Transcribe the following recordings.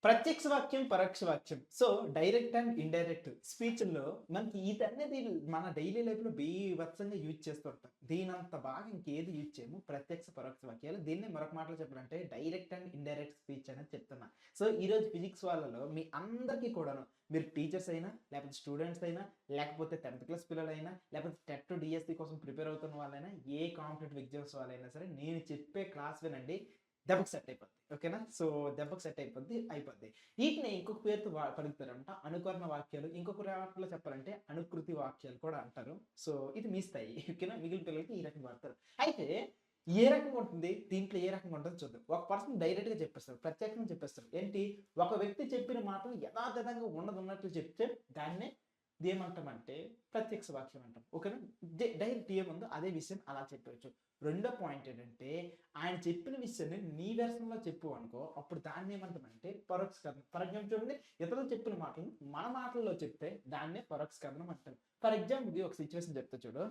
ప్రత్యక్ష వాక్యం, పరోక్ష వాక్యం. సో, డైరెక్ట్ అండ్ ఇండైరెక్ట్ స్పీచ్‌ల్లో మనకి ఇదనేది మన డైలీ లైఫ్‌లో బీభత్సంగా యూజ్ చేస్తూ ఉంటాం. దీనంత బాగా ఇంకేది యూజ్ చేయము. ప్రత్యక్ష, పరోక్ష వాక్యాలు. దీన్నే మరొక మాటలో చెప్పాలంటే డైరెక్ట్ అండ్ ఇండైరెక్ట్ స్పీచ్ అనేది చెప్తున్నా. సో, ఈరోజు ఫిజిక్స్ వాళ్ళలో మీ అందరికీ కూడాను మీరు టీచర్స్ అయినా, లేకపోతే స్టూడెంట్స్ అయినా, లేకపోతే 10థ్ క్లాస్ పిల్లలైనా, లేకపోతే టెట్, డీఎస్సీ కోసం ప్రిపేర్ అవుతున్న వాళ్ళైనా, ఏ కాంపిటేటివ్ ఎగ్జామ్స్ వాళ్ళైనా సరే నేను చెప్పే క్లాస్ వినండి. దెబ్బకి సెట్ అయిపోద్ది. ఓకేనా? సో, దెబ్బకి సెట్ అయిపోద్ది. ఈటిని ఇంకొక పేరుతో పలుకుతారంట అనుకరణ వాక్యాలు. ఇంకొక మాటలో చెప్పాలంటే అనుకృతి వాక్యాలు కూడా అంటారు. సో, ఇది మీ స్థాయి. ఓకేనా? మిగిలిన పిల్లలకి ఈ రకంగా వాడతారు. అయితే ఏ రకంగా ఉంటుంది? దీంట్లో ఏ రకంగా ఉంటుందో చూద్దాం. ఒక పర్సన్ డైరెక్ట్‌గా చెప్పేస్తాడు. ప్రత్యేకంగా చెప్పేస్తాడు. ఏంటి? ఒక వ్యక్తి చెప్పిన మాటలు యథాతథంగా ఉన్నదున్నట్లు చెప్తే దాన్నే ఏమంటామంటే ప్రత్యక్ష వాక్యం అంటాం. ఓకేనా? డైరెక్ట్ ఏముందో అదే విషయం అలా చెప్పేయొచ్చు. రెండో పాయింట్ ఏంటంటే, ఆయన చెప్పిన విషయాన్ని నీ వెర్షన్‌లో చెప్పావు అనుకో, అప్పుడు దాన్ని ఏమంటామంటే పరోక్ష కథనం. ఫర్ ఎగ్జాంపుల్ చూడండి, ఇతరులు చెప్పిన మాటలను మన మాటల్లో చెప్తే దాన్నే పరోక్ష కథనం అంటారు. ఫర్ ఎగ్జాంపుల్‌కి ఒక సిట్యుయేషన్ చెప్తా చూడు.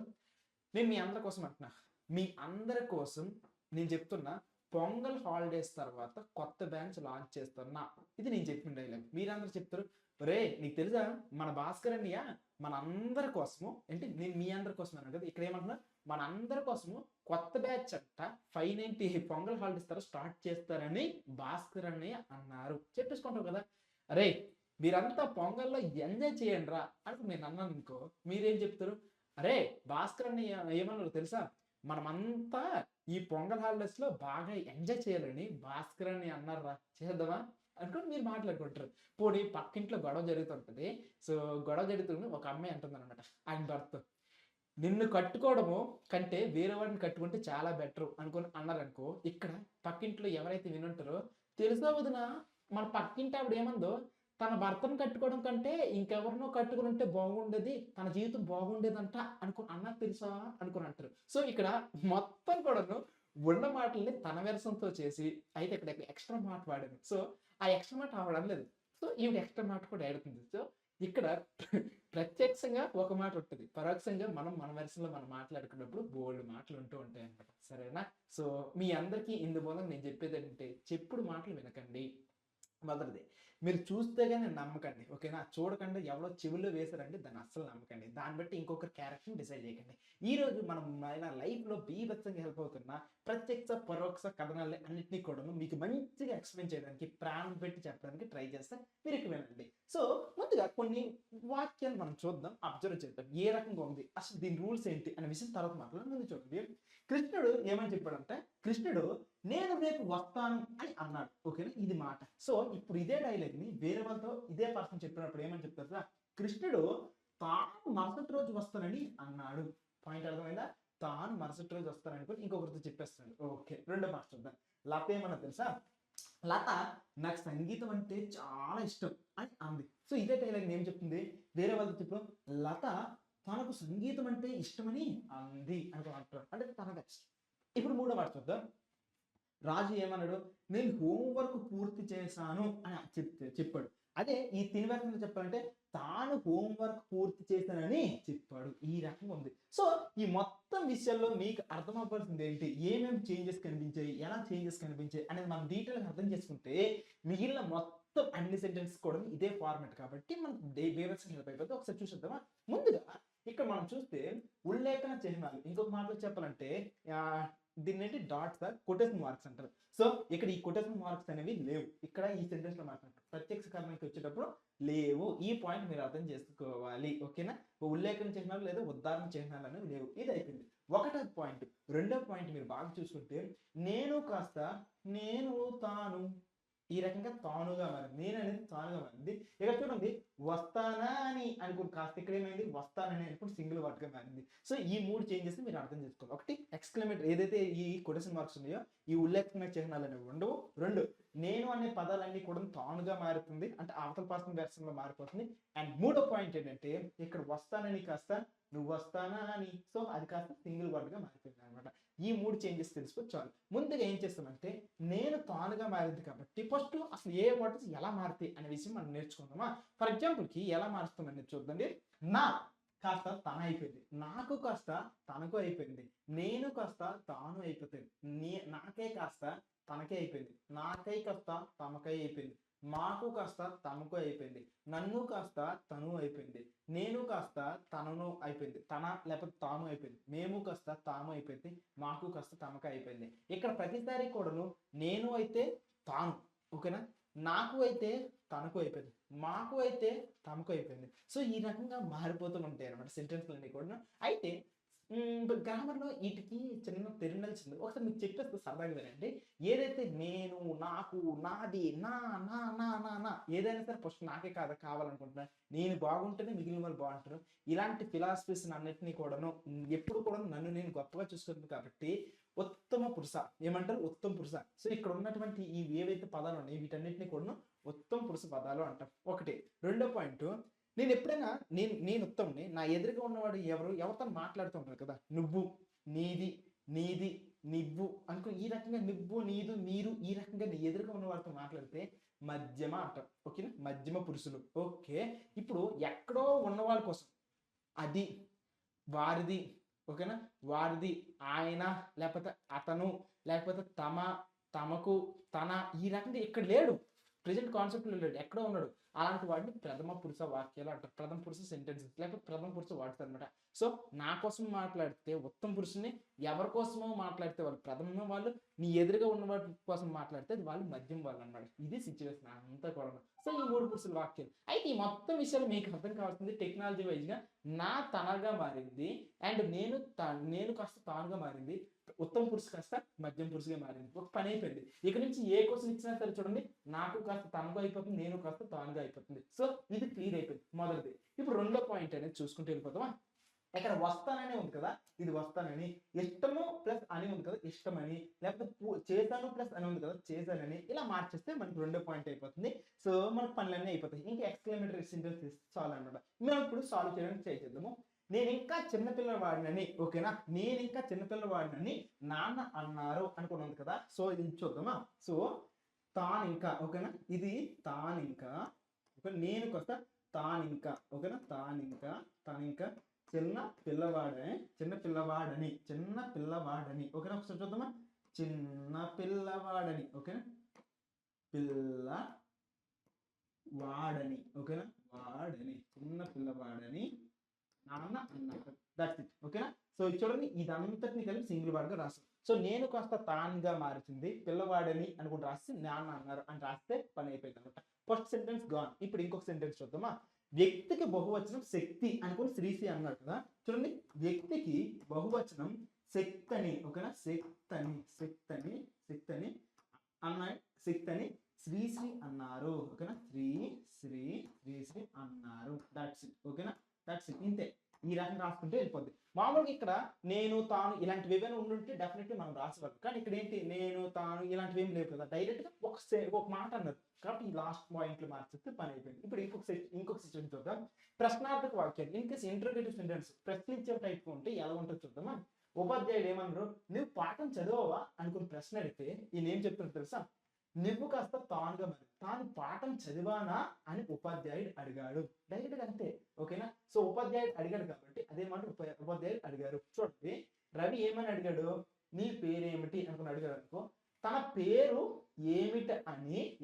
నేను మీ అందరి కోసం అంటున్నా. మీ అందరి కోసం నేను చెప్తున్నా, పొంగల్ హాలిడేస్ తర్వాత కొత్త బ్యాచ్ లాంచ్ చేస్తున్నా. ఇది నేను చెప్పిన డైలాగ్. మీరందరూ చెప్తారు, "ఒరేయ్! నీకు తెలుసా మన భాస్కర్ అన్నయ్య మనందరి కోసము" అంటే నేను మీ అందరి కోసం అన్నాను కదా! ఇక్కడ ఏమంటున్నా, మనందరి కోసము కొత్త బ్యాచ్ అంట 590 పొంగల్ హాలిడేస్ తర్వాత స్టార్ట్ చేస్తారని భాస్కర్ అన్నయ్య అన్నారు. చెప్పేసుకుంటావు కదా! "అరేయ్! మీరంతా పొంగల్‌లో ఎంజాయ్ చేయండిరా" అని నేను అన్నాననుకో, మీరేం చెప్తారు? "అరే! భాస్కర్ అన్నయ్య ఏమన్నారో తెలుసా? మనమంతా ఈ పొంగల్ హాలిడేస్‌లో బాగా ఎంజాయ్ చేయాలని భాస్కర్ అన్నయ్య అన్నార్రా. చేద్దామా?" అనుకోని మీరు మాట్లాడుకుంటారు. పోనీ పక్కింట్లో గొడవ జరుగుతుంటది. సో, గొడవ జరుగుతుంది. ఒక అమ్మాయి అంటుందనమాట ఆయన భర్తతో, "నిన్ను కట్టుకోవడము కంటే వేరే వాడిని కట్టుకుంటే చాలా బెటరు" అనుకోని అన్నారనుకో, ఇక్కడ పక్కింట్లో ఎవరైతే వినుంటారో, "తెలుసా వదినా మన పక్కింటి ఆవిడ ఏమందో, తన భర్తను కట్టుకోవడం కంటే ఇంకెవరినో కట్టుకొనుంటే బాగుండేది. తన జీవితం బాగుండేదంట" అనుకోని అన్నది తెలుసా? అనుకోని అంటారు. సో, ఇక్కడ మొత్తం కూడాను ఉన్న మాటల్ని తన వెర్షన్‌తో చేసి, అయితే ఇక్కడ ఎక్స్‌ట్రా మాట వాడాను. సో, ఆ ఎక్స్‌ట్రా మాట ఆవిడ అనలేదు. సో, ఈవిడ ఎక్స్‌ట్రా మాట కూడా ఏడుతుంది. సో, ఇక్కడ ప్రత్యక్షంగా ఒక మాట ఉంటది. పరోక్షంగా మనం మన వెర్షన్‌లో మనం మాట్లాడుకున్నప్పుడు బోలెడు మాటలు ఉంటూ ఉంటాయన్నమాట. సరేనా? సో, మీ అందరికీ ఇందు మూలంగా నేను చెప్పేదేంటంటే చెప్పుడు మాటలు వినకండి. మొదటిది. మీరు చూస్తే గాని నమ్మకండి. ఓకేనా? చూడకుండా ఎవరో చెవుల్లో వేశారంటే దాన్ని అస్సలు నమ్మకండి. దాన్ని బట్టి ఇంకొకరి క్యారెక్టర్‌ని డిసైడ్ చేయకండి. ఈరోజు మనం మన లైఫ్‌లో బీభత్సంగా హెల్ప్ అవుతున్న ప్రత్యక్ష, పరోక్ష కథనాల్ని అన్నిటిని కూడాను మీకు మంచిగా ఎక్స్‌ప్లెయిన్ చేయడానికి ప్రాణం పెట్టి చెప్పడానికి ట్రై చేస్తా. మీరు ఇక వినండి. సో, ముందుగా కొన్ని వాక్యాలు మనం చూద్దాం. అబ్జర్వ్ చేద్దాం. ఏ రకంగా ఉంది? అసలు దీని రూల్స్ ఏంటి? అనే విషయం తర్వాత మాట్లాడదాం. ముందు చూడండి. కృష్ణుడు ఏమని చెప్పాడంటే, కృష్ణుడు "నేను రేపు వస్తాను" అని అన్నాడు. ఓకేనా? ఇది మాట. సో, ఇప్పుడు ఇదే డైలాగ్‌ని వేరే వాళ్ళతో ఇదే పర్సన్ చెప్పినప్పుడు ఏమని చెప్తారు తెలుసా? కృష్ణుడు తాను మరుసటి రోజు వస్తానని అన్నాడు. పాయింట్ అర్థమైందా? తాను మరుసటి రోజు వస్తాననుకోని ఇంకొకరితో చెప్పేస్తాడు. ఓకే. రెండో మాట చూద్దాం. లత ఏమన్నది తెలుసా? లత "నాకు సంగీతం అంటే చాలా ఇష్టం" అని అంది. సో, ఇదే డైలాగ్‌ని ఏం చెప్తుంది? వేరే వాళ్ళతో చెప్పు, లత తనకు సంగీతం అంటే ఇష్టమని అంది అనుకో అంటారు. అంటే తనకు ఇప్పుడు మూడో మాట చూద్దాం. రాజు ఏమన్నాడు? "నేను హోమ్ వర్క్ పూర్తి చేశాను" అని చెప్పాడు. అదే ఈ తిని వెర్షన్‌లో చెప్పాలంటే తాను హోమ్ వర్క్ పూర్తి చేశానని చెప్పాడు. ఈ రకంగా ఉంది. సో, ఈ మొత్తం విషయాల్లో మీకు అర్థమవ్వాల్సింది ఏంటి? ఏమేమి చేంజెస్ కనిపించాయి? ఎలా చేంజెస్ కనిపించాయి? అనేది మనం డీటెయిల్‌గా అర్థం చేసుకుంటే మిగిలిన మొత్తం అన్ని సెంటెన్సెస్ కూడా ఇదే ఫార్మాట్ కాబట్టి మనకు బీభత్సంగా హెల్ప్ అయిపోద్ది. ఒకసారి చూసేద్దామా? ముందుగా ఇక్కడ మనం చూస్తే ఉల్లేఖన చిహ్నాలు. ఇంకొక మాటలో చెప్పాలంటే ఆహ్, దీన్నేంటి డాట్స్ కొటేషన్ మార్క్స్ అంటారు. సో, ఇక్కడ ఈ కొటేషన్ మార్క్స్ అనేవి లేవు. ఇక్కడ ఈ సెంటెన్స్‌లో మాట్లాడుతాం. ప్రత్యక్ష కర్మకి వచ్చేటప్పుడు లేవు. ఈ పాయింట్ మీరు అర్థం చేసుకోవాలి. ఓకేనా? ఉల్లేఖన చిహ్నాలు లేదా ఉద్దారణ చిహ్నాలు అనేవి లేవు. ఇది అయిపోయింది. ఒకటో పాయింట్. రెండో పాయింట్ మీరు బాగా చూసుకుంటే నేను కాస్త నేను తాను ఈ రకంగా తానుగా మారింది. నేననేది తానుగా మారింది. ఇక్కడ చూడండి వస్తానా అని అనుకోని కాస్త ఇక్కడేమైంది వస్తానని అనుకోని సింగిల్ వర్డ్‌గా మారింది. సో, ఈ 3 చేంజెస్‌ని మీరు అర్థం చేసుకోవాలి. ఒకటి ఎక్స్‌క్లమేటరీ ఏదైతే ఈ కొటేషన్ మార్క్స్ ఉన్నాయో ఈ ఉల్లేఖన చిహ్నాలనేవి ఉండవు. 2 నేను అనే పదాలన్నీ కూడా తానుగా మారుతుంది. అంటే అవతల పర్సన్ వెర్షన్‌లో మారిపోతుంది. అండ్ మూడో పాయింట్ ఏంటంటే ఇక్కడ వస్తానని కాస్త నువ్వొస్తానా అని సో, అది కాస్త సింగిల్ వర్డ్‌గా మారిపోయిందనమాట. ఈ 3 చేంజెస్ తెలిసిపోతే చాలు. ముందుగా ఏం చేస్తామంటే నేను తానుగా మారింది కాబట్టి ఫస్ట్ అసలు ఏ వర్డ్స్ ఎలా మారుతాయి అనే విషయం మనం నేర్చుకుందామా? ఫర్ ఎగ్జాంపుల్‌కి ఎలా మారుస్తామనేది చూద్దండి. నా కాస్త తన అయిపోయింది. నాకు కాస్త తనకు అయిపోయింది. నేను కాస్త తాను అయిపోతుంది. నాకే కాస్త తనకే అయిపోయింది. నాకై కాస్త తమకై అయిపోయింది. మాకు కాస్త తమకు అయిపోయింది, నన్ను కాస్త తను అయిపోయింది, నేను కాస్త తనను అయిపోయింది, తన లేకపోతే తాను అయిపోయింది, మేము కాస్త తాము అయిపోయింది, మాకు కాస్త తమకు అయిపోయింది. ఇక్కడ ప్రతిసారి కూడాను నేను అయితే తాను, ఓకేనా, నాకు అయితే తనకు అయిపోయింది, మాకు అయితే తమకు అయిపోయింది. సో ఈ రకంగా మారిపోతూ ఉంటాయి అనమాట సెంటెన్స్లన్నీ కూడా. అయితే గ్రామర్లో వీటికి చిన్న తెలియాల్సింది ఒకసారి మీకు చెప్పేస్తే సరదాగా వినండి. ఏదైతే నేను, నాకు, నాది, నా నా నా నా నా ఏదైనా సరే ఫస్ట్ నాకే కావాలనుకుంటున్నాను, నేను బాగుంటేనే మిగిలిన వాళ్ళు బాగుంటారు, ఇలాంటి ఫిలాసఫీస్ అన్నిటినీ కూడాను ఎప్పుడు కూడా నన్ను నేను గొప్పగా చూసుకుంటుంది కాబట్టి ఉత్తమ పురుష ఏమంటారు, ఉత్తమ పురుష. సో ఇక్కడ ఉన్నటువంటి ఈ ఏవైతే పదాలు ఉన్నాయి వీటన్నిటిని కూడా ఉత్తమ పురుష పదాలు అంటాం. ఒకటి. రెండో పాయింట్, నేను ఎప్పుడైనా నేను ఉత్తముని, నా ఎదురుగా ఉన్నవాడు ఎవరితో మాట్లాడుతూ ఉంటారు కదా, నువ్వు, నీది, నీది, నివ్వు అనుకో, ఈ రకంగా నువ్వు, నీదు, మీరు ఈ రకంగా నీ ఎదురుగా ఉన్న వారితో మాట్లాడితే మధ్యమ అంటాం. ఓకేనా, మధ్యమ పురుషులు. ఓకే, ఇప్పుడు ఎక్కడో ఉన్న వాళ్ళ కోసం అది, వారిది, ఓకేనా, వారిది, ఆయన, లేకపోతే అతను, లేకపోతే తమ, తమకు, తన, ఈ రకంగా ఇక్కడ లేడు, ప్రెజెంట్ కాన్సెప్ట్లో లేడు, ఎక్కడో ఉన్నాడు. అలాంటి వాటిని ప్రథమ పురుష వాక్యాలు అంటారు, ప్రథమ పురుష సెంటెన్సెస్ లేకపోతే ప్రథమ పురుష వర్డ్స్ అనమాట. సో నా కోసం మాట్లాడితే ఉత్తమ పురుషుని, ఎవరి కోసమో మాట్లాడితే వాళ్ళు ప్రథమ వాళ్ళు, నీ ఎదురుగా ఉన్న వాటి కోసం మాట్లాడితే వాళ్ళు మధ్యం వాళ్ళు అనమాట. ఇది సిచ్యువేషన్ అంతా కూడా. సో ఈ మూడు పురుషుల వాక్యాలు. అయితే ఈ మొత్తం విషయాలు మీకు అర్థం కావాల్సింది టెక్నాలజీ వైజ్గా నా తనగా మారింది, అండ్ నేను కాస్త తానుగా మారింది, ఉత్తమ పురుషు కాస్త మధ్యం పురుషుగా మారింది. ఒక పని అయిపోయింది. ఇక నుంచి ఏ క్వశ్చన్ ఇచ్చినా సరే చూడండి, నాకు కాస్త తనగా అయిపోతుంది, నేను కాస్త తానుగా అయిపోతుంది. సో ఇది క్లియర్ అయిపోయింది మొదటిది. ఇప్పుడు రెండో పాయింట్ అనేది చూసుకుంటూ వెళ్ళిపోతామా. ఇక్కడ వస్తానని ఉంది కదా, ఇది వస్తానని, ఇష్టము ప్లస్ అని ఉంది కదా, ఇష్టమని, లేకపోతే చేశాను ప్లస్ అని ఉంది కదా, చేశానని, ఇలా మార్చేస్తే మనకి రెండో పాయింట్ అయిపోతుంది. సో మనకు పనులన్నీ అయిపోతాయి. ఇంకా ఎక్స్క్లమేటరీ సింటెన్స్ సాల్వ్ అనమాట. మనం ఇప్పుడు సాల్వ్ చేయడానికి ట్రై చేద్దాము. నేను ఇంకా చిన్నపిల్లవాడినని, ఓకేనా, నేను ఇంకా చిన్నపిల్లవాడినని నాన్న అన్నారు అనుకుని ఉంది కదా. సో ఇది చూద్దామా. సో తానింకా, ఓకేనా, ఇది తానింకా, ఓకే, నేను కొస్తా తానింకా, ఓకేనా, తానింకా చిన్న పిల్లవాడని, ఓకేనా, ఒకసారి చూద్దామా. చిన్న పిల్లవాడని, ఓకేనా, పిల్లవాడని, ఓకేనా, వాడని, చిన్న పిల్లవాడని నాన్న అన్నారు. దట్స్ ఇట్, ఓకేనా. సో చూడండి, ఇదంతటిని కలిపి సింగిల్ వర్డ్ గా రాస్తాం. సో నేను కాస్త తాన్గా మారుతుంది, పిల్లవాడని అనుకుంటూ రాసి నాన్న అన్నారు అని రాస్తే పని అయిపోయింది అనమాట. First sentence gone. ఇప్పుడు ఇంకొక సెంటెన్స్ చూద్దామా. వ్యక్తికి బహువచనం శక్తి అనుకుని శ్రీశ్రీ అన్నాడు కదా. చూడండి, వ్యక్తికి బహువచనం శక్తని, ఓకేనా, శక్తని అన్నాడు, శక్తని శ్రీశ్రీ అన్నారు, ఓకేనా, శ్రీశ్రీ అన్నారు. దట్స్ ఇట్, ఓకేనా, దట్స్ ఇట్. ఇంతే. ఈ రకంగా రాసుకుంటే వెళ్ళిపోద్ది. మామూలుగా ఇక్కడ నేను, తాను ఇలాంటివి ఏమైనా ఉండుంటే డెఫినెట్లీ మనం రాసేవాళ్ళం. కానీ ఇక్కడ ఏంటి, నేను, తాను ఇలాంటివి ఏం లేవు కదా, డైరెక్ట్ గా ఒక మాట అన్నారు కాబట్టి ఈ లాస్ట్ పాయింట్లు మార్చేస్తే పని అయిపోయింది. ఇప్పుడు ఇంకొక సిచ్యువేషన్ చూద్దాం. ప్రశ్నార్థక వాక్యాలు. ఇన్ కేసు ఇంటర్గేటివ్ సెంటెన్స్ ప్రశ్నించే టైప్ ఉంటే ఎలా ఉంటుందో చూద్దామా. ఉపాధ్యాయుడు ఏమన్నారు, నువ్వు పాఠం చదవవా అనుకుని ప్రశ్న అడిగితే ఈయన ఏం చెప్తున్నారు తెలుసా, నువ్వు కాస్త తానుగా మరి, తాను పాఠం చదివానా అని ఉపాధ్యాయుడు అడిగాడు. డైరెక్ట్ గా అంతే, ఓకేనా. సో ఉపాధ్యాయుడు అడిగాడు కాబట్టి అదే మాట ఉపాధ్యాయుడు అడిగారు. చూడండి, రవి ఏమని అడిగాడు, నీ పేరేమిటి అనుకుని అడిగాడు అనుకో, తన పేరు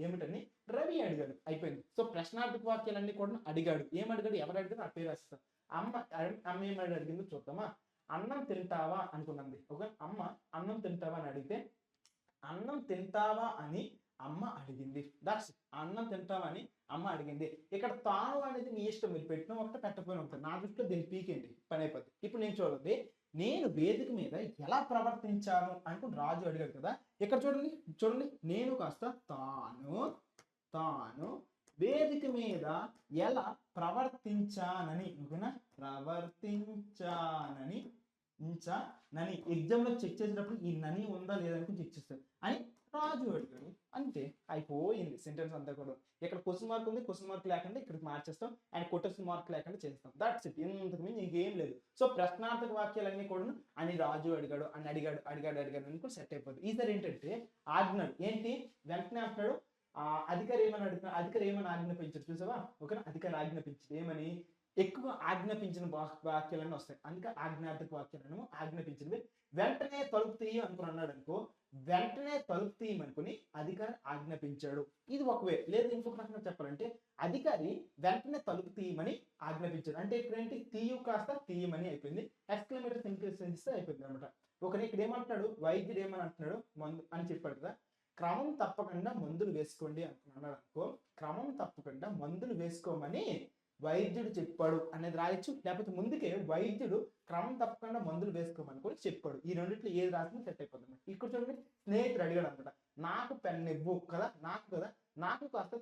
ఏమిటని రవి అడిగాడు, అయిపోయింది. సో ప్రశ్నార్థక వాక్యాలన్నీ కూడా అడిగాడు. ఏమడిగాడు, ఎవరు అడిగారు, ఆ పేరు రాస్తాం. అమ్మ ఏమని అడిగిందో చూద్దామా. అన్నం తింటావా అనుకున్నది, ఓకే, అమ్మ అన్నం తింటావా అని అడిగితే అన్నం తింటావా అని అమ్మ అడిగింది. దట్స్ అన్నం తింటావా అని అమ్మ అడిగింది. ఇక్కడ తాను అనేది నీ ఇష్టం, మీరు పెట్టిన ఒకటి పెట్టకపోయిన ఒకటి, నా దృష్టిలో దీన్ని పీకేంటి పని అయిపోద్ది. ఇప్పుడు నేను చూడండి, నేను వేదిక మీద ఎలా ప్రవర్తించాను అనుకుని రాజు అడిగాడు కదా. ఇక్కడ చూడండి నేను కాస్త తాను వేదిక మీద ఎలా ప్రవర్తించానని, ఓకేనా, ప్రవర్తించానని ఎగ్జామ్ లో చెక్ చేసేటప్పుడు ఈ నని ఉందా లేదనుకుని చెక్ చేస్తారు అని రాజు అడిగాడు. అంతే, అయిపోయింది సెంటెన్స్ అంతా కూడా. ఇక్కడ క్వశ్చన్ మార్క్ ఉంది, క్వశ్చన్ మార్క్ లేకుండా ఇక్కడ మార్చేస్తాం, అండ్ కొటేషన్ మార్క్ లేకుండా చేస్తాం. దట్స్ ఇట్, ఇంతకు మించి ఇంకేం లేదు. సో ప్రశ్నార్థక వాక్యాలన్నీ కూడా అని రాజు అడిగాడు అని అడిగాడు అనుకుని సెట్ అయిపోతుంది. ఈసారి ఏంటంటే ఆజ్ఞలు ఏంటి, వెంటనే అంటున్నాడు అధికారి ఏమని ఆజ్ఞాపించాడు చూసావా, ఓకేనా, అధికారి ఆజ్ఞాపించాడు ఏమని, ఎక్కువ ఆజ్ఞాపించిన వాక్యాలన్నీ వస్తాయి, అందుకే ఆజ్ఞార్థక వాక్యాలను ఆజ్ఞాపించినవి. వెంటనే తలుపు తీయ అనుకుని అన్నాడు అనుకో, వెంటనే తలుపు తీయమనుకుని అధికారి ఆజ్ఞాపించాడు. ఇది ఒక వే. లేదు ఇంకొక రకంగా చెప్పాలంటే అధికారి వెంటనే తలుపు తీయమని ఆజ్ఞాపించాడు. అంటే ఇప్పుడు ఏంటి, తీయు కాస్త తీయమని అయిపోయింది. ఎక్స్క్లమేటరీ సెంటెన్స్ అయిపోయింది అనమాట. ఒకరి ఇక్కడ ఏమంటున్నాడు, వైద్యుడు ఏమని అంటున్నాడు, మందు అని చెప్పాడు కదా. క్రమం తప్పకుండా మందులు వేసుకోండి అంటున్నాడు అనుకో, క్రమం తప్పకుండా మందులు వేసుకోమని వైద్యుడు చెప్పాడు అనేది రాయొచ్చు. లేకపోతే ముందుకే వైద్యుడు క్రమం తప్పకుండా మందులు వేసుకోమని కూడా చెప్పాడు. ఈ రెండిట్లో ఏది రాసినా సెట్ అయిపోతుంది. ఇక్కడ చూడండి, స్నేహితుడు అడిగాడు అనమాట, నాకు పెన్ను ఇవ్వు కదా, నాకు కాస్త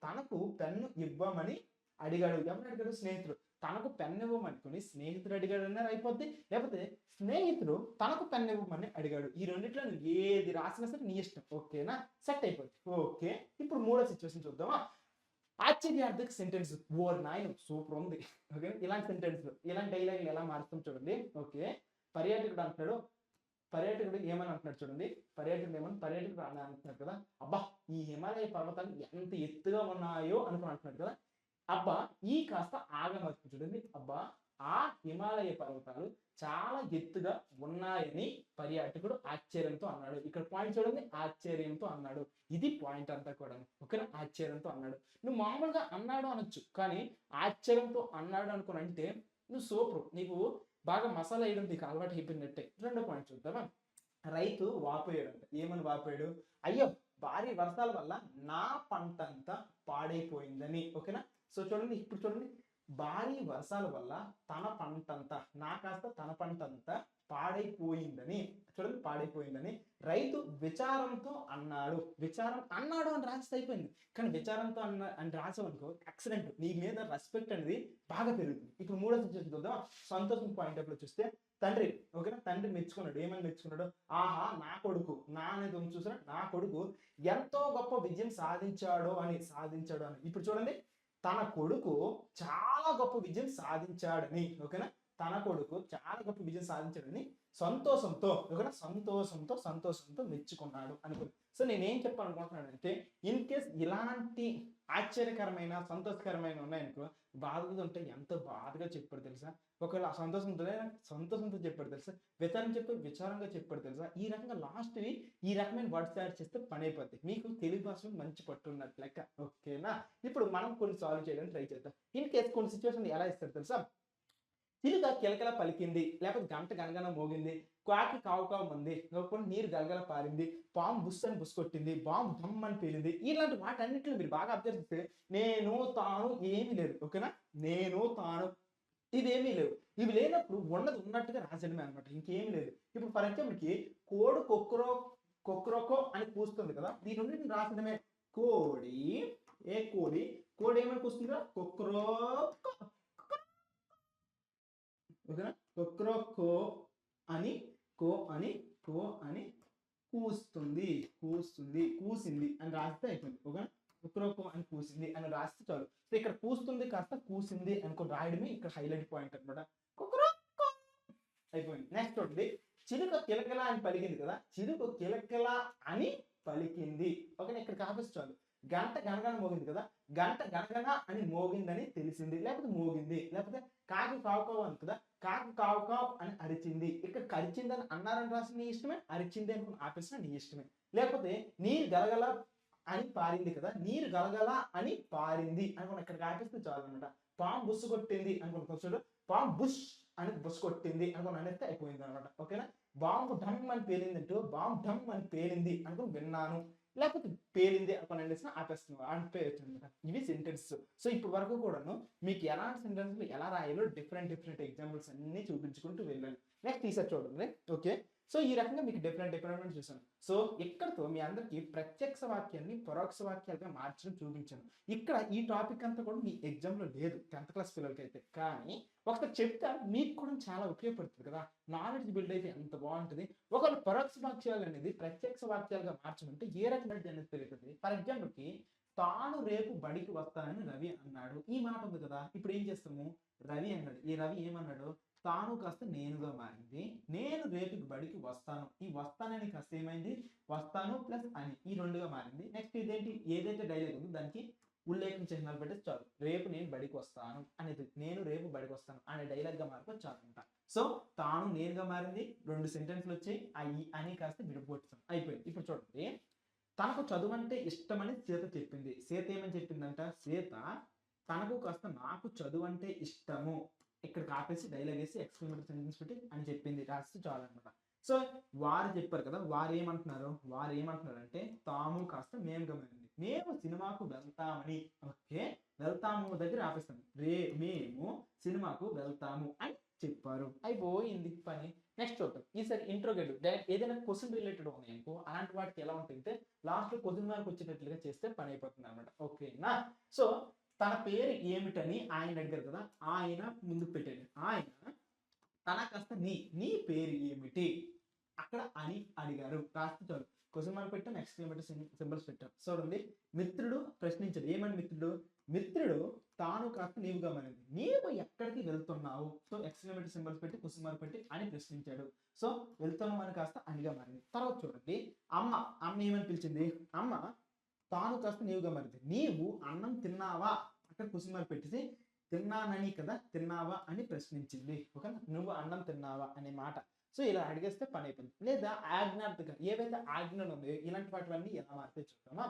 తనకు పెన్ను ఇవ్వమని అడిగాడు. ఎవరు అడిగాడు, స్నేహితుడు. తనకు పెన్ను ఇవ్వమనుకుని స్నేహితుడు అడిగాడు అన్నారు అయిపోద్ది. లేకపోతే స్నేహితుడు తనకు పెన్ను ఇవ్వమని అడిగాడు. ఈ రెండిట్లో ఏది రాసినా సరే నీ ఇష్టం. ఓకేనా, సెట్ అయిపోద్ది. ఓకే, ఇప్పుడు మూడో సిచ్యువేషన్ చూద్దామా. ఆశ్చర్యార్థక సెంటెన్స్. ఓర్ నాయన సూపర్ ఉంది. ఓకే, ఇలాంటి సెంటెన్స్, ఇలాంటి డైలాగులు ఎలా మారుస్తాం చూడండి. ఓకే, పర్యాటకుడు అంటున్నాడు, పర్యాటకుడు ఏమని అంటున్నాడు చూడండి. పర్యాటకుడు అని అంటున్నాడు కదా, అబ్బా ఈ హిమాలయ పర్వతాలు ఎంత ఎత్తుగా ఉన్నాయో అనుకుని అంటున్నాడు కదా. అబ్బా ఈ కాస్త ఆగమర్పు చూడండి. అబ్బా ఆ హిమాలయ పర్వతాలు చాలా ఎత్తుగా ఉన్నాయని పర్యాటకుడు ఆశ్చర్యంతో అన్నాడు. ఇక్కడ పాయింట్ చూడండి, ఆశ్చర్యంతో అన్నాడు. ఇది పాయింట్ అంతా కూడా. ఓకేనా, ఆశ్చర్యంతో అన్నాడు. నువ్వు మామూలుగా అన్నాడు అనొచ్చు, కానీ ఆశ్చర్యంతో అన్నాడు అనుకుని అంటే నువ్వు సూపర్, నీకు బాగా మసాలా వేయడం నీకు అలవాటు అయిపోయినట్టే. రెండో పాయింట్ చూద్దామా. రైతు వాపోయాడు అంట. ఏమని వాపోయాడు, అయ్యో భారీ వర్షాల వల్ల నా పంట అంతా పాడైపోయిందని. ఓకేనా, సో చూడండి, ఇప్పుడు చూడండి, భారీ వర్షాల వల్ల తన పంటంతా, నా కాస్త తన పంటంతా పాడైపోయిందని. చూడండి, పాడైపోయిందని రైతు విచారంతో అన్నాడు. విచారం అన్నాడు అని రాసి అయిపోయింది, కానీ విచారంతో అని రాసావనుకో యాక్సిడెంట్, నీ మీద రెస్పెక్ట్ అనేది బాగా పెరుగుతుంది. ఇప్పుడు మూడో సిచ్యువేషన్ చూద్దాం. సంతోషం పాయింట్ ఆఫ్ లో చూస్తే తండ్రి. ఓకేనా, తండ్రి మెచ్చుకున్నాడు. ఏమని మెచ్చుకున్నాడు, ఆహా నా కొడుకు, నా అనేది చూసారా, నా కొడుకు ఎంతో గొప్ప విజయం సాధించాడు అని. ఇప్పుడు చూడండి, తన కొడుకు చాలా గొప్ప విజయం సాధించాడని. ఓకేనా, తన కొడుకు చాలా గొప్ప విజయం సాధించాడని సంతోషంతో, ఓకేనా, సంతోషంతో మెచ్చుకున్నాడు అనుకో. సో నేనేం చెప్పాలనుకుంటున్నానంటే, ఇన్ కేస్ ఇలాంటి ఆశ్చర్యకరమైన సంతోషకరమైన ఉన్నాయనుకో, బాధగా ఉంటే ఎంత బాధగా చెప్పాడు తెలుసా. ఒకవేళ సంతోషంతో చెప్పాడు తెలుసా, విచారంగా చెప్పాడు తెలుసా. ఈ రకంగా లాస్ట్వి ఈ రకమైన వర్డ్స్ తయారు చేస్తే పని అయిపోద్ది. మీకు తెలుగు భాషలో మంచి పట్టున్నట్టు లెక్క. ఓకేనా, ఇప్పుడు మనం కొన్ని సాల్వ్ చేయడానికి ట్రై చేద్దాం. ఇన్ కేస్ కొన్ని సిచ్యువేషన్ ఎలా ఇస్తారు తెలుసా. చిలుక కిలకల పలికింది, లేకపోతే గంట గనగన మోగింది, కాకి కావు మంది, లేకపోతే నీరు గలగల పారింది, పాము బుస్ అని బుస్ కొట్టింది, బాంబు దమ్ అని పేలింది. ఇలాంటి వాటన్నిటిలో మీరు బాగా అబ్జర్వ్ చేస్తే నేను తాను ఏమీ లేదు. ఓకేనా, నేను తాను ఇవేమీ లేవు. ఇవి లేనప్పుడు ఉన్నది ఉన్నట్టుగా రాసేయడమే అనమాట, ఇంకేమీ లేదు. ఇప్పుడు ఫర్ ఎగ్జాంపుల్కి కోడి కొక్రోకో అని కూస్తుంది కదా, దీని నుండి రాసడమే. కోడి ఏమని కూస్తుంది కదా, కొక్రో. ఓకేనా, కొక్రోకో అని కూసింది అని రాస్తే అయిపోయింది. ఓకేనా, కొక్రోకో అని కూసింది అని రాస్తే చాలు. సో ఇక్కడ కూస్తుంది కాస్త కూసింది అనుకుని రాయడమే ఇక్కడ హైలైట్ పాయింట్ అనమాట. కొక్రోకో అయిపోయింది. నెక్స్ట్ చూడండి, చిలుక కిలకల అని పలికింది కదా, చిలుక కిలకల అని పలికింది. ఓకేనా, ఇక్కడ కాపేసి చాలు. గంట గనగన మోగింది కదా, గంట గనగన అని మోగిందని తెలిసింది, లేకపోతే మోగింది. లేకపోతే కాకి కావు అని కదా, కాకి కావు అని అరిచింది. ఇక్కడ కరిచింది అని అన్నారని రాసి నీ ఇష్టమే, అరిచింది అనుకుని ఆపేసిన నీ ఇష్టమే. లేకపోతే నీరు గలగల అని పారింది కదా, నీరు గలగల అని పారింది అనుకుని ఇక్కడ ఆపేస్తే చాలు అనమాట. పాము బుస్సు కొట్టింది అనుకుని పాము బుష్ అని బుస్ కొట్టింది అనుకుని అనేస్తే అయిపోయింది అనమాట. ఓకేనా, బాంబు ఢమ్ అని పేలింది అంటూ బాంబు ఢమ్ అని పేలింది అనుకుని విన్నాను, లేకపోతే పేలింది అనుకుని అనేసి ఆపేస్తున్నావు ఆపేయచ్చు అనమాట. ఇవి సెంటెన్స్. సో ఇప్పుడు వరకు కూడాను మీకు ఎలాంటి సెంటెన్స్లు ఎలా రాయాలో డిఫరెంట్ ఎగ్జాంపుల్స్ అన్ని చూపించుకుంటూ వెళ్ళాను. నెక్స్ట్ ఈసారి చూడండి. ఓకే, సో ఈ రకంగా మీకు డిఫరెంట్ చూసాను. సో ఇక్కడతో మీ అందరికి ప్రత్యక్ష వాక్యాన్ని పరోక్ష వాక్యాలుగా మార్చడం చూపించాను. ఇక్కడ ఈ టాపిక్ అంతా కూడా మీ ఎగ్జామ్లో లేదు 10th క్లాస్ పిల్లలకి అయితే, కానీ ఒకసారి చెప్తే మీకు కూడా చాలా ఉపయోగపడుతుంది కదా, నాలెడ్జ్ బిల్డ్ అయితే ఎంత బాగుంటుంది. ఒకవేళ పరోక్ష వాక్యాలు అనేది ప్రత్యక్ష వాక్యాలుగా మార్చమంటే ఏ రకమైన అనేది తెలుస్తుంది. ఫర్ ఎగ్జాంపుల్కి తాను రేపు బడికి వస్తానని రవి అన్నాడు. ఈ మాట ఉంది కదా, ఇప్పుడు ఏం చేస్తాము, రవి అన్నాడు. ఈ రవి ఏమన్నాడు, తాను కాస్త నేనుగా మారింది. నేను రేపు బడికి వస్తాను, ఈ వస్తానని కాస్త ఏమైంది, వస్తాను ప్లస్ అని, ఈ రెండుగా మారింది. నెక్స్ట్ ఇదేంటి, ఏదైతే డైలాగ్ ఉందో దానికి ఉల్లేఖన చిహ్నాలు పెట్టి చాలు. రేపు నేను బడికి వస్తాను అనేది, నేను రేపు బడికి వస్తాను అనే డైలాగ్ గా మార్పు చాలు అంట. సో తాను నేనుగా మారింది, 2 సెంటెన్స్లు వచ్చాయి, అయ్యి అని కాస్త విడిపోతుంది, అయిపోయింది. ఇప్పుడు చూడండి, తనకు చదువు అంటే ఇష్టమని సీత చెప్పింది. సీత ఏమని చెప్పిందంట, సీత తనకు కాస్త నాకు చదువు అంటే ఇష్టము, ఇక్కడ ఆపేసి డైలాగ్ వేసి ఎక్స్క్లమేటరీ సెంటెన్స్ పెట్టి అని చెప్పింది రాస్తే చాలు అనమాట. సో వారు చెప్పారు కదా, వారు ఏమంటున్నారంటే తాము కాస్త మేము గమనింది, మేము సినిమాకు వెళ్తామని. ఓకే, వెళ్తాము దగ్గర ఆపేస్తాము, మేము సినిమాకు వెళ్తాము అని చెప్పారు, అయిపోయింది పని. నెక్స్ట్ చూద్దాం. ఈసారి ఇంట్రోగేటివ్ డైరెక్ట్ ఏదైనా క్వశ్చన్ రిలేటెడ్ ఉన్నాయి అనుకో, అలాంటి వాటికి ఎలా ఉంటుంది, లాస్ట్ లో క్వశ్చన్ మార్క్ వచ్చేటట్లుగా చేస్తే పని అయిపోతుంది అనమాట. ఓకేనా. సో తన పేరు ఏమిటని ఆయన అడిగారు కదా, ఆయన ముందుకు పెట్టండి. ఆయన తన కాస్త నీ పేరు ఏమిటి, అక్కడ అని అడిగారు రాస్తే చాలు. క్వశ్చన్ మార్క్ పెట్టాం, ఎక్స్క్లమేటరీ సింబల్స్ పెట్టాం. చూడండి, మిత్రుడు ప్రశ్నించాడు. ఏమని మిత్రుడు తాను కాస్త నీవు గమనింది, నీవు ఎక్కడికి వెళ్తున్నావు. సో ఎక్స్క్లమేటరీ సింబల్స్ పెట్టి క్వశ్చన్ మార్క్ పెట్టి అని ప్రశ్నించాడు. సో వెళ్తున్నావు అని కాస్త అనిగా మారింది. తర్వాత చూడండి, అమ్మ ఏమని పిలిచింది, అమ్మ తాను కాస్త నీవు గమనింది, నీవు అన్నం తిన్నావా, అక్కడ క్వశ్చన్ మార్క్ పెట్టేసి తిన్నానని కదా తిన్నావా అని ప్రశ్నించింది. ఓకే, నువ్వు అన్నం తిన్నావా అనే మాట. సో ఇలా అడిగేస్తే పని అయిపోయింది. లేదా ఆజ్ఞార్థక, ఏవైతే ఆజ్ఞలు ఉన్నాయో ఇలాంటి వాటివన్నీ ఎలా మారితే చూద్దామా.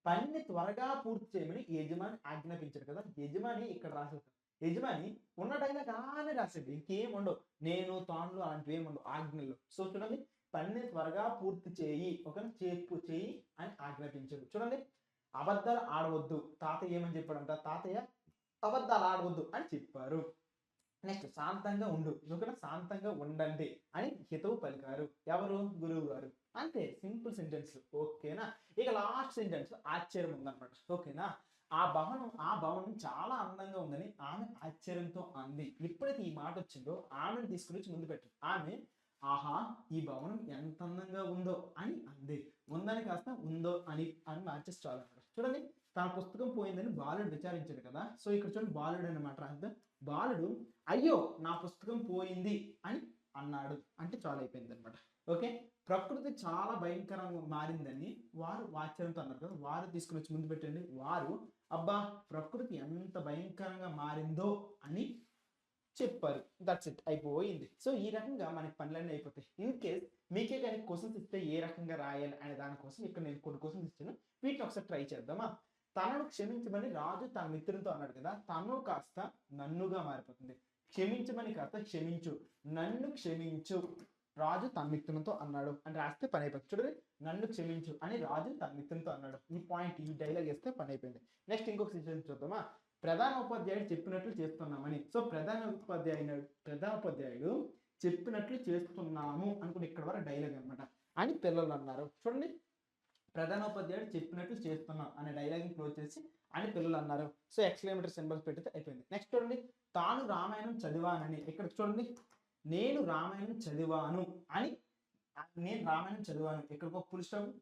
పనిని త్వరగా పూర్తి చేయమని యజమాని ఆజ్ఞాపించారు కదా, యజమాని ఇక్కడ రాసేస్తాం. యజమాని ఉన్నట్టయినా కానీ రాసేది, ఇంకేం ఉండవు, నేను తానులు అలాంటివి ఏమి ఉండవు ఆజ్ఞలు. సో చూడండి, పనిని త్వరగా పూర్తి చేయి, ఒక చేపు చేయి అని ఆజ్ఞాపించాడు. చూడండి, అబద్ధాలు ఆడవద్దు, తాతయ్య ఏమని చెప్పాడంట, తాతయ్య అబద్ధాలు ఆడవద్దు అని చెప్పారు. నెక్స్ట్ శాంతంగా ఉండు, ఓకేనా, శాంతంగా ఉండండి అని హితవు పలికారు. ఎవరు, గురువు గారు. అంతే, సింపుల్ సెంటెన్స్. ఓకేనా. ఇక లాస్ట్ సెంటెన్స్ ఆశ్చర్యం ఉందన్నమాట. ఓకేనా, ఆ భవనం చాలా అందంగా ఉందని ఆమె ఆశ్చర్యంతో అంది. ఎప్పుడైతే ఈ మాట వచ్చిందో ఆమెను తీసుకుని వచ్చి ముందు పెట్టారు. ఆమె ఆహా ఈ భవనం ఎంత అందంగా ఉందో అని అంది. ఉందని కాస్త ఉందో అని మార్చేసి చాలు అన్నమాట. చూడండి, తన పుస్తకం పోయిందని బాలుడు విచారించాడు కదా. సో ఇక్కడ చూడండి, బాలుడు అన్నమాట రాద్దాం. బాలుడు అయ్యో నా పుస్తకం పోయింది అని అన్నాడు అంటే చాలు, అయిపోయింది అనమాట. ఓకే, ప్రకృతి చాలా భయంకరంగా మారిందని వారు ఆశ్చర్యంతో అన్నారు కదా, వారు తీసుకుని వచ్చి ముందు పెట్టండి. వారు అబ్బా ప్రకృతి ఎంత భయంకరంగా మారిందో అని చెప్పారు. దట్స్ ఇట్, అయిపోయింది. సో ఈ రకంగా మనకి పనులన్నీ అయిపోతాయి. ఇన్ కేస్ మీకే కానీ క్వశ్చన్స్ ఇస్తే ఏ రకంగా రాయాలి అనే దానికోసం ఇక్కడ నేను కొన్ని క్వశ్చన్స్ ఇచ్చాను, వీటిని ఒకసారి ట్రై చేద్దామా. తనను క్షమించమని రాజు తన మిత్రునితో అన్నాడు కదా, తను కాస్త నన్నుగా మారిపోతుంది. క్షమించమని కాస్త క్షమించు, నన్ను క్షమించు రాజు తన మిత్రునితో అన్నాడు అని రాస్తే పని అయిపోతుంది. చూడండి, నన్ను క్షమించు అని రాజు తన మిత్రునితో అన్నాడు. ఈ పాయింట్, ఈ డైలాగ్ వేస్తే పని అయిపోయింది. నెక్స్ట్ ఇంకొక సిచ్యువేషన్ చూద్దామా. ప్రధాన ఉపాధ్యాయుడు చెప్పినట్లు చేస్తున్నామని. సో ప్రధాన ఉపాధ్యాయుడు చెప్పినట్లు చేస్తున్నాము అనుకుని ఇక్కడ వరకు డైలాగ్ అనమాట అని పిల్లలు అన్నారు. చూడండి, ప్రధానోపాధ్యాయుడు చెప్పినట్లు చేస్తున్నాం అనే డైలాగ్ క్లోజ్ చేసి అని పిల్లలు అన్నారు. సో ఎక్స్క్లమేటరీ సింబల్స్ పెడితే అయిపోయింది. నెక్స్ట్ చూడండి, తాను రామాయణం చదివానని. ఇక్కడ చూడండి, నేను రామాయణం చదివాను అని, నేను రామాయణం చదివాను, ఇక్కడ ఒక ఫుల్ స్టాప్,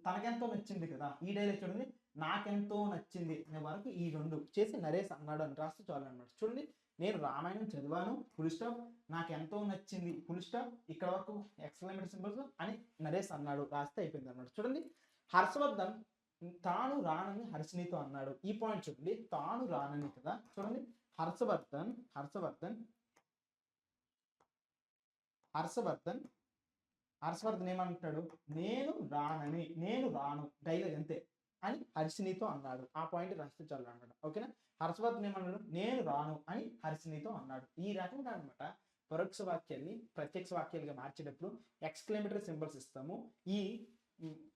తనకెంతో నచ్చింది కదా. ఈ డైలాగ్ చూడండి, నాకెంతో నచ్చింది అనే వరకు ఈ రెండు చేసి నరేష్ అన్నాడు అని రాస్తే చాలు అనమాట. చూడండి, నేను రామాయణం చదివాను ఫుల్ స్టాప్, నాకెంతో నచ్చింది ఫుల్ స్టాప్, ఇక్కడ వరకు ఎక్స్క్లమేటరీ సింబల్స్ అని నరేష్ అన్నాడు రాస్తే అయిపోయింది అనమాట. చూడండి, హర్షవర్ధన్ తాను రానని హర్షినితో అన్నాడు. ఈ పాయింట్ చూడండి, తాను రానని కదా. చూడండి, హర్షవర్ధన్ ఏమంటాడు, నేను రాను డైలాగ్ అంతే అని హర్షినితో అన్నాడు. ఆ పాయింట్ రాస్తే చాలు అనమాట. ఓకేనా, హర్షవర్ధన్ ఏమన్నాడు, నేను రాను అని హర్షినితో అన్నాడు. ఈ రకంగా అనమాట పరోక్ష వాక్యాన్ని ప్రత్యక్ష వాక్యాలుగా మార్చేటప్పుడు ఎక్స్క్లమేటరీ సింబల్స్ ఇస్తాము. ఈ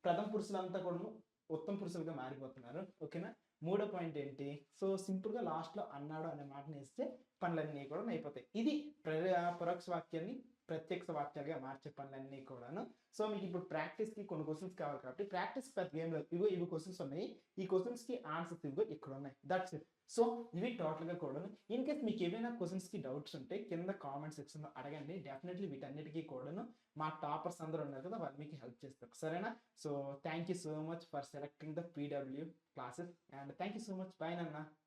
ప్రథమ పురుషులంతా కూడా ఉత్తమ పురుషులుగా మారిపోతున్నారు. ఓకేనా, మూడో పాయింట్ ఏంటి, సో సింపుల్ గా లాస్ట్ లో అన్నాడు అనే మాటని వేస్తే పనులన్నీ కూడా అయిపోతాయి. ఇది పరోక్ష వాక్యాన్ని ప్రత్యక్ష వాక్యాలుగా మార్చే పనులన్నీ కూడాను. సో మీకు ఇప్పుడు ప్రాక్టీస్ కి కొన్ని క్వశ్చన్స్ కావాలి కాబట్టి ప్రాక్టీస్ పెద్ద గేమ్ లో ఇవి క్వశ్చన్స్ ఉన్నాయి. ఈ క్వశ్చన్స్ కి ఆన్సర్స్ ఇవిగో ఇక్కడ ఉన్నాయి. That's it. సో ఇవి టోటల్ గా కూడా ఇన్ కేస్ మీకు ఏమైనా క్వశ్చన్స్ కి డౌట్స్ ఉంటే కింద కామెంట్ సెక్షన్ లో అడగండి. డెఫినెట్లీ వీటన్నిటికీ కూడాను మా టాపర్స్ అందరూ ఉన్నారు కదా, వాళ్ళు మీకు హెల్ప్ చేస్తారు. సరేనా. So thank you so much for selecting the PW classes and thank you so much. By నాన్న.